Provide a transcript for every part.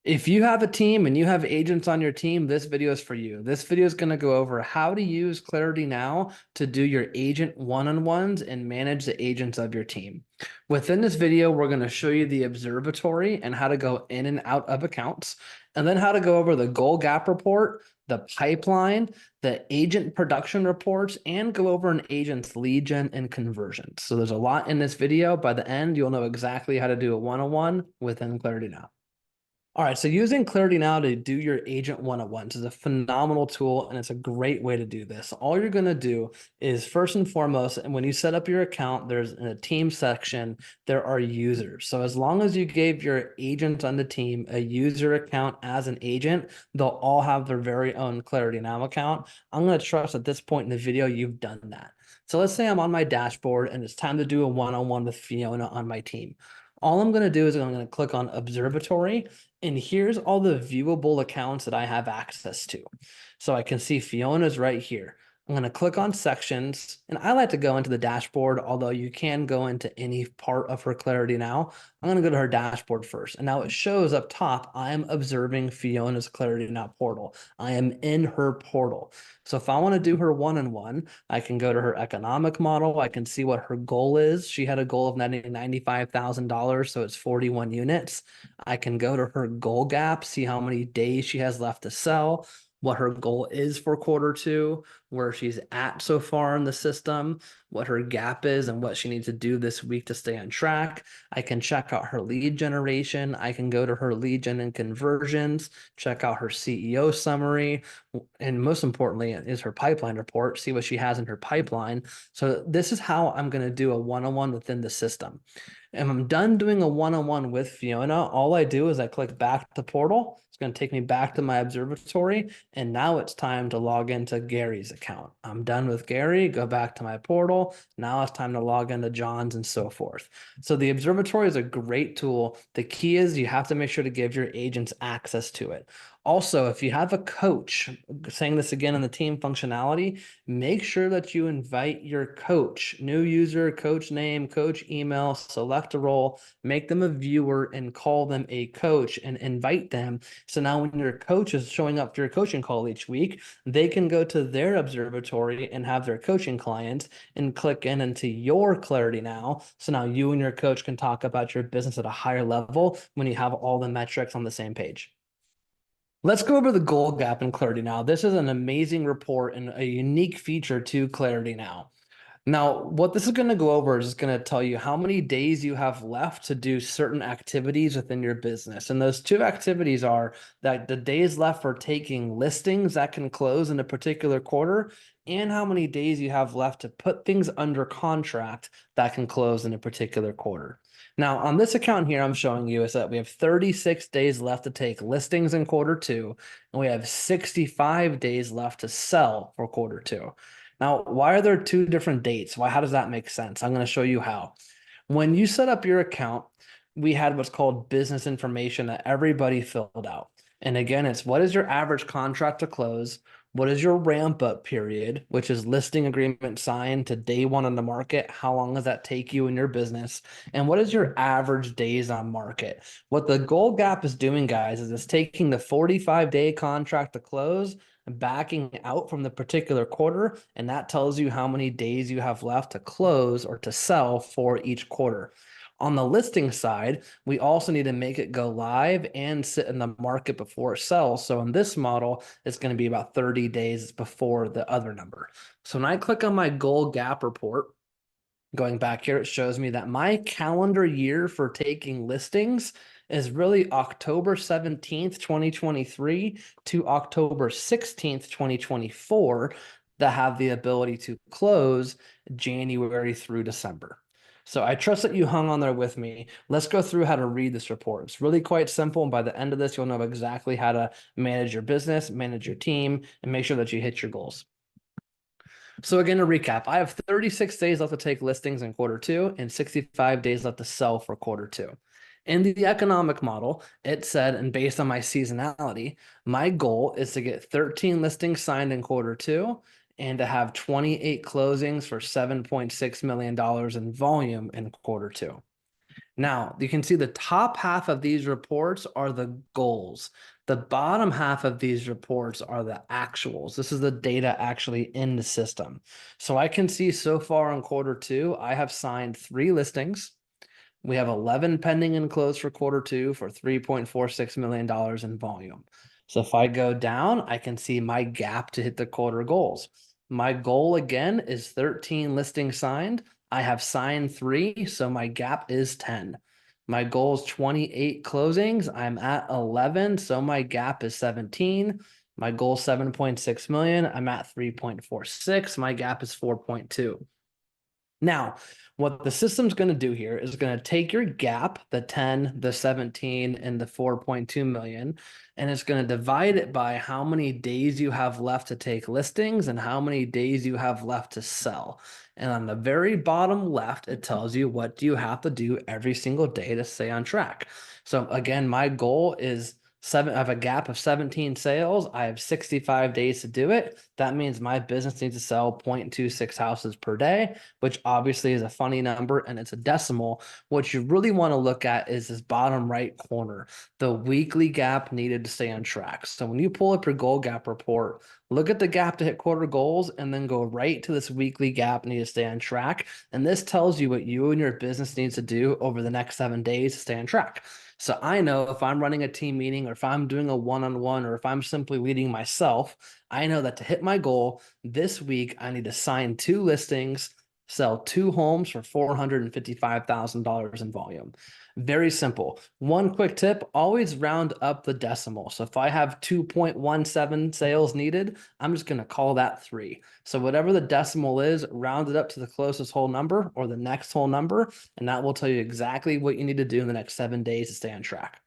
If you have a team and you have agents on your team, this video is for you. This video is going to go over how to use Clarity Now to do your agent one-on-ones and manage the agents of your team. Within this video, we're going to show you the Observatory and how to go in and out of accounts, and then how to go over the goal gap report, the pipeline, the agent production reports, and go over an agent's lead gen and conversions. So there's a lot in this video. By the end, you'll know exactly how to do a one-on-one within Clarity Now. All right, so using ClarityNOW to do your agent one-on-ones is a phenomenal tool, and it's a great way to do this. All you're going to do is first and foremost, and when you set up your account, there's in a team section, there are users. So as long as you gave your agent on the team a user account as an agent, they'll all have their very own ClarityNOW account. I'm going to trust at this point in the video, you've done that. So let's say I'm on my dashboard and it's time to do a one-on-one with Fiona on my team. All I'm going to do is I'm going to click on Observatory, and here's all the viewable accounts that I have access to. So I can see Fiona's right here. I'm going to click on sections, and I like to go into the dashboard, although you can go into any part of her Clarity Now. I'm going to go to her dashboard first. And now it shows up top, I am observing Fiona's Clarity Now portal. I am in her portal. So if I want to do her one-on-one, I can go to her economic model. I can see what her goal is. She had a goal of netting $95,000, so it's 41 units. I can go to her goal gap, see how many days she has left to sell, what her goal is for quarter two, where she's at so far in the system, what her gap is, and what she needs to do this week to stay on track. I can check out her lead generation. I can go to her lead gen and conversions, check out her CEO summary, and most importantly is her pipeline report, see what she has in her pipeline. So this is how I'm going to do a one-on-one within the system. And I'm done doing a one-on-one with Fiona. All I do is I click back to portal. It's going to take me back to my observatory. And now it's time to log into Gary's account. I'm done with Gary, go back to my portal. Now it's time to log into John's and so forth. So the observatory is a great tool. The key is you have to make sure to give your agents access to it. Also, if you have a coach, saying this again in the team functionality, make sure that you invite your coach, new user, coach name, coach email, select a role, make them a viewer and call them a coach and invite them. So now when your coach is showing up for your coaching call each week, they can go to their observatory and have their coaching clients and click in into your Clarity Now. So now you and your coach can talk about your business at a higher level when you have all the metrics on the same page. Let's go over the goal gap in Clarity Now. This is an amazing report and a unique feature to Clarity Now. Now, what this is going to go over is going to tell you how many days you have left to do certain activities within your business. And those two activities are that the days left for taking listings that can close in a particular quarter, and how many days you have left to put things under contract that can close in a particular quarter. Now, on this account here, I'm showing you is that we have 36 days left to take listings in quarter two, and we have 65 days left to sell for quarter two. Now, why are there two different dates? How does that make sense? I'm going to show you how. When you set up your account, we had what's called business information that everybody filled out. And again, it's what is your average contract to close? What is your ramp up period, which is listing agreement signed to day one on the market? How long does that take you in your business? And what is your average days on market? What the goal gap is doing, guys, is it's taking the 45-day contract to close, backing out from the particular quarter, and that tells you how many days you have left to close or to sell for each quarter. On the listing side, we also need to make it go live and sit in the market before it sells. So in this model, it's going to be about 30 days before the other number. So when I click on my goal gap report, going back here, it shows me that my calendar year for taking listings is really October 17th, 2023 to October 16th, 2024 that have the ability to close January through December. So I trust that you hung on there with me. Let's go through how to read this report. It's really quite simple. And by the end of this, you'll know exactly how to manage your business, manage your team, and make sure that you hit your goals. So again, to recap, I have 36 days left to take listings in quarter two and 65 days left to sell for quarter two. In the economic model, it said, and based on my seasonality, my goal is to get 13 listings signed in quarter two and to have 28 closings for $7.6 million in volume in quarter two. Now, you can see the top half of these reports are the goals. The bottom half of these reports are the actuals. This is the data actually in the system. So I can see so far in quarter 2, I have signed 3 listings. We have 11 pending and closed for quarter 2 for $3.46 million in volume. So if I go down, I can see my gap to hit the quarter goals. My goal again is 13 listings signed. I have signed 3, so my gap is 10. My goal is 28 closings. I'm at 11, so my gap is 17. My goal is 7.6 million. I'm at 3.46. My gap is 4.2. Now, what the system's going to do here is going to take your gap, the 10, the 17, and the 4.2 million, and it's going to divide it by how many days you have left to take listings and how many days you have left to sell. And on the very bottom left, it tells you what do you have to do every single day to stay on track. So again, my goal is I have a gap of 17 sales. I have 65 days to do it. That means my business needs to sell 0.26 houses per day, which obviously is a funny number and it's a decimal. What you really want to look at is this bottom right corner, the weekly gap needed to stay on track. So when you pull up your goal gap report, look at the gap to hit quarter goals and then go right to this weekly gap needed to stay on track. And this tells you what you and your business needs to do over the next 7 days to stay on track. So I know if I'm running a team meeting or if I'm doing a one-on-one or if I'm simply leading myself, I know that to hit my goal this week, I need to sign 2 listings, sell 2 homes for $455,000 in volume. Very simple. One quick tip, always round up the decimal. So if I have 2.17 sales needed, I'm just going to call that 3. So whatever the decimal is, round it up to the closest whole number or the next whole number, and that will tell you exactly what you need to do in the next 7 days to stay on track.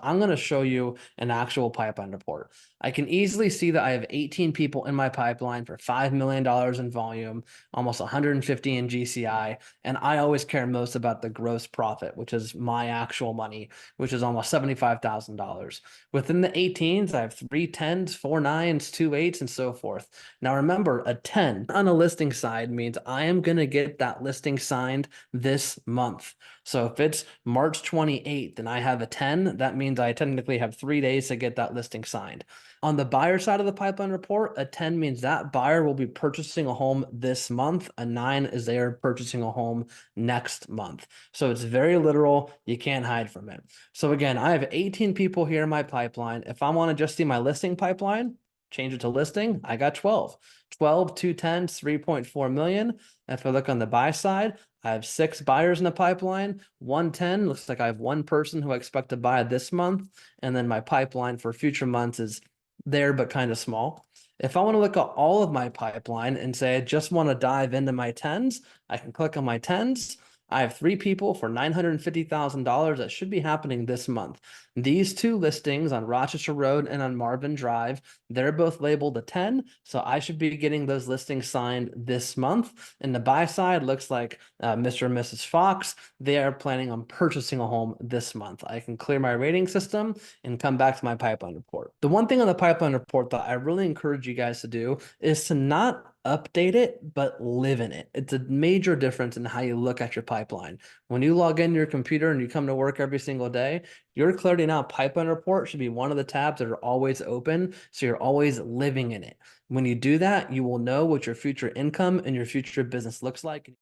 I'm going to show you an actual pipeline report. I can easily see that I have 18 people in my pipeline for $5 million in volume, almost 150 in GCI. And I always care most about the gross profit, which is my actual money, which is almost $75,000. Within the 18s, I have 3 10s, 4 9s, 2 8s, and so forth. Now remember, a 10 on a listing side means I am going to get that listing signed this month. So if it's March 28th and I have a 10, that means I technically have 3 days to get that listing signed. On the buyer side of the pipeline report, a 10 means that buyer will be purchasing a home this month. A 9 is they are purchasing a home next month. So it's very literal. You can't hide from it. So again, I have 18 people here in my pipeline. If I want to just see my listing pipeline, change it to listing, I got 12. 12, 2 10s, 3.4 million. If I look on the buy side, I have 6 buyers in the pipeline. 110 looks like I have 1 person who I expect to buy this month. And then my pipeline for future months is there, but kind of small. If I want to look at all of my pipeline and say, I just want to dive into my 10s, I can click on my 10s. I have 3 people for $950,000 that should be happening this month. These 2 listings on Rochester Road and on Marvin Drive, they're both labeled a 10. So I should be getting those listings signed this month. And the buy side looks like Mr. and Mrs. Fox. They are planning on purchasing a home this month. I can clear my rating system and come back to my pipeline report. The one thing on the pipeline report that I really encourage you guys to do is to not update it, but live in it. It's a major difference in how you look at your pipeline. When you log in your computer and you come to work every single day, your ClarityNOW pipeline report should be one of the tabs that are always open, so you're always living in it. When you do that, you will know what your future income and your future business looks like.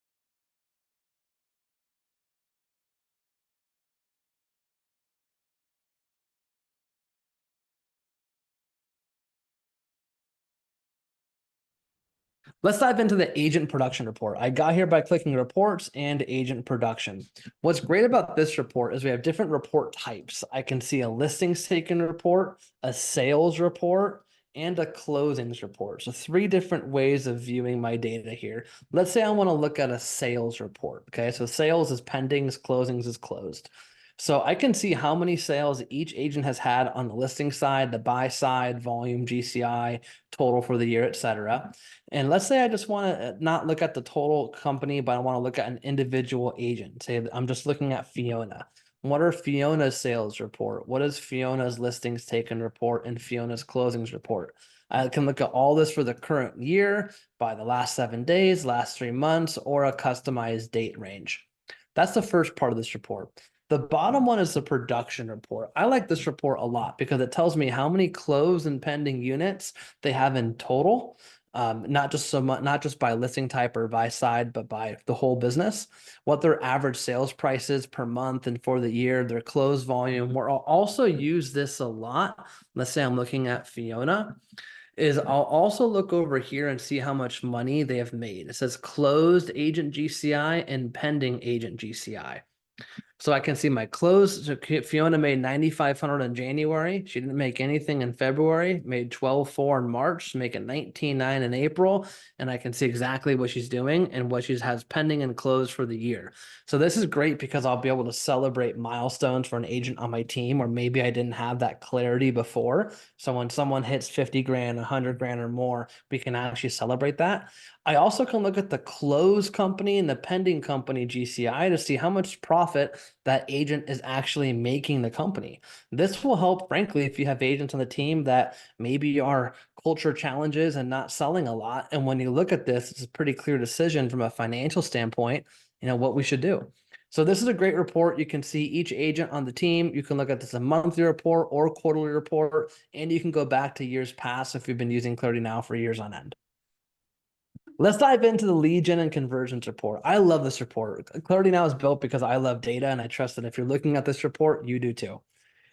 Let's dive into the agent production report. I got here by clicking reports and agent production. What's great about this report is we have different report types. I can see a listings taken report, a sales report, and a closings report. So 3 different ways of viewing my data here. Let's say I want to look at a sales report. Okay, so sales is pendings, closings is closed. So I can see how many sales each agent has had on the listing side, the buy side, volume, GCI, total for the year, etc. And let's say I just want to not look at the total company, but I want to look at an individual agent. Say I'm just looking at Fiona. What are Fiona's sales report? What is Fiona's listings taken report and Fiona's closings report? I can look at all this for the current year by the last 7 days, last 3 months, or a customized date range. That's the first part of this report. The bottom one is the production report. I like this report a lot because it tells me how many closed and pending units they have in total. Not just so much, not just by listing type or by side, but by the whole business, what their average sales price is per month and for the year, their close volume. We'll also use this a lot. Let's say I'm looking at Fiona, is I'll also look over here and see how much money they have made. It says closed agent GCI and pending agent GCI. So I can see my close. So Fiona made 9,500 in January. She didn't make anything in February, made 12,400 in March, making 19,900 in April. And I can see exactly what she's doing and what she has pending and closed for the year. So this is great because I'll be able to celebrate milestones for an agent on my team, or maybe I didn't have that clarity before. So when someone hits 50 grand, 100 grand or more, we can actually celebrate that. I also can look at the closed company and the pending company GCI to see how much profit that agent is actually making the company. This will help, frankly, if you have agents on the team that maybe are culture challenges and not selling a lot. And when you look at this, it's a pretty clear decision from a financial standpoint, what we should do. So this is a great report. You can see each agent on the team. You can look at this a monthly report or quarterly report, and you can go back to years past if you've been using ClarityNOW for years on end. Let's dive into the lead gen and conversions report. I love this report. ClarityNOW is built because I love data, and I trust that if you're looking at this report, you do too.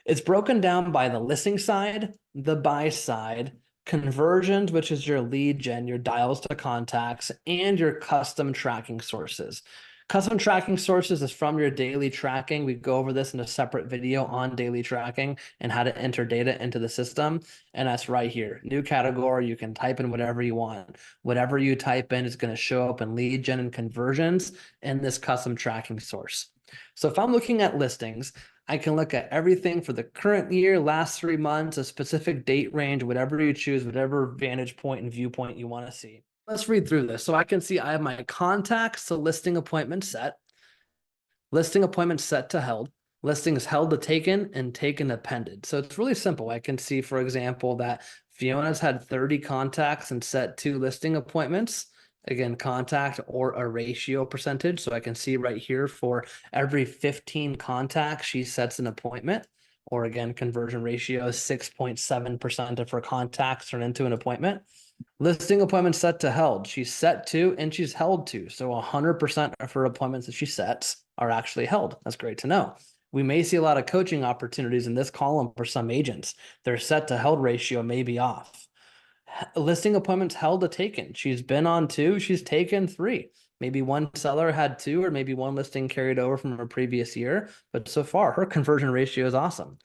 It's broken down by the listing side, the buy side, conversions, which is your lead gen, your dials to contacts, and your custom tracking sources. Custom tracking sources is from your daily tracking. We go over this in a separate video on daily tracking and how to enter data into the system. And that's right here. New category. You can type in whatever you want. Whatever you type in is going to show up in lead gen and conversions in this custom tracking source. So if I'm looking at listings, I can look at everything for the current year, last 3 months, a specific date range, whatever you choose, whatever vantage point and viewpoint you want to see. Let's read through this. So I can see I have my contacts to listing appointment set to held, listings held to taken, and taken to pended. So it's really simple. I can see, for example, that Fiona's had 30 contacts and set 2 listing appointments. Again, contact or a ratio percentage. So I can see right here for every 15 contacts, she sets an appointment. Or again, conversion ratio is 6.7% of her contacts turn into an appointment. Listing appointments set to held. She's set to and she's held to. So 100% of her appointments that she sets are actually held. That's great to know. We may see a lot of coaching opportunities in this column for some agents. Their set to held ratio may be off. Listing appointments held to taken. She's been on 2, she's taken 3. Maybe one seller had 2, or maybe one listing carried over from a previous year. But so far, her conversion ratio is awesome.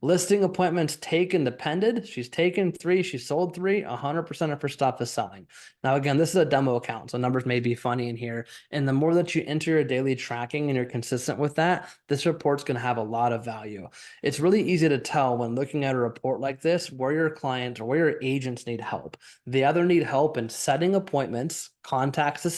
Listing appointments taken to pended. She's taken 3, she sold 3, 100% of her stuff is selling. Now, again, this is a demo account, so numbers may be funny in here. And the more that you enter your daily tracking and you're consistent with that, this report's going to have a lot of value. It's really easy to tell when looking at a report like this where your clients or where your agents need help. They either need help in setting appointments, contacts to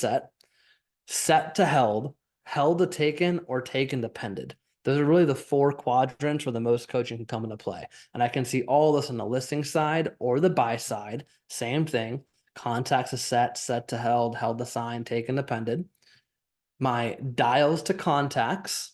set to held, held to taken, or taken to pended. Those are really the 4 quadrants where the most coaching can come into play. And I can see all this on the listing side or the buy side. Same thing. Contacts to set to held, held to sign, taken to pended. My dials to contacts.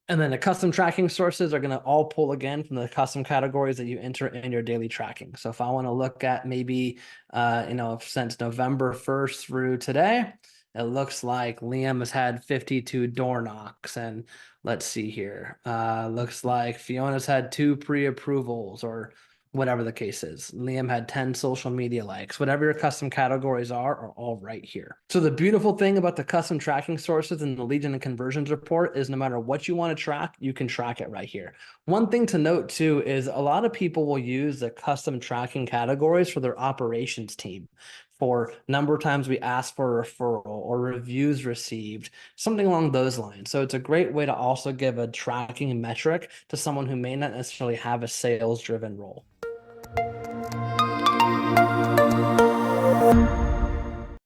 And then the custom tracking sources are going to all pull again from the custom categories that you enter in your daily tracking. So if I want to look at maybe, since November 1st through today, it looks like Liam has had 52 door knocks, and let's see here. Looks like Fiona's had 2 pre-approvals, or whatever the case is. Liam had 10 social media likes. Whatever your custom categories are all right here. So the beautiful thing about the custom tracking sources and the lead gen and conversions report is no matter what you want to track, you can track it right here. One thing to note too is a lot of people will use the custom tracking categories for their operations team, for number of times we ask for a referral or reviews received, something along those lines. So it's a great way to also give a tracking metric to someone who may not necessarily have a sales-driven role.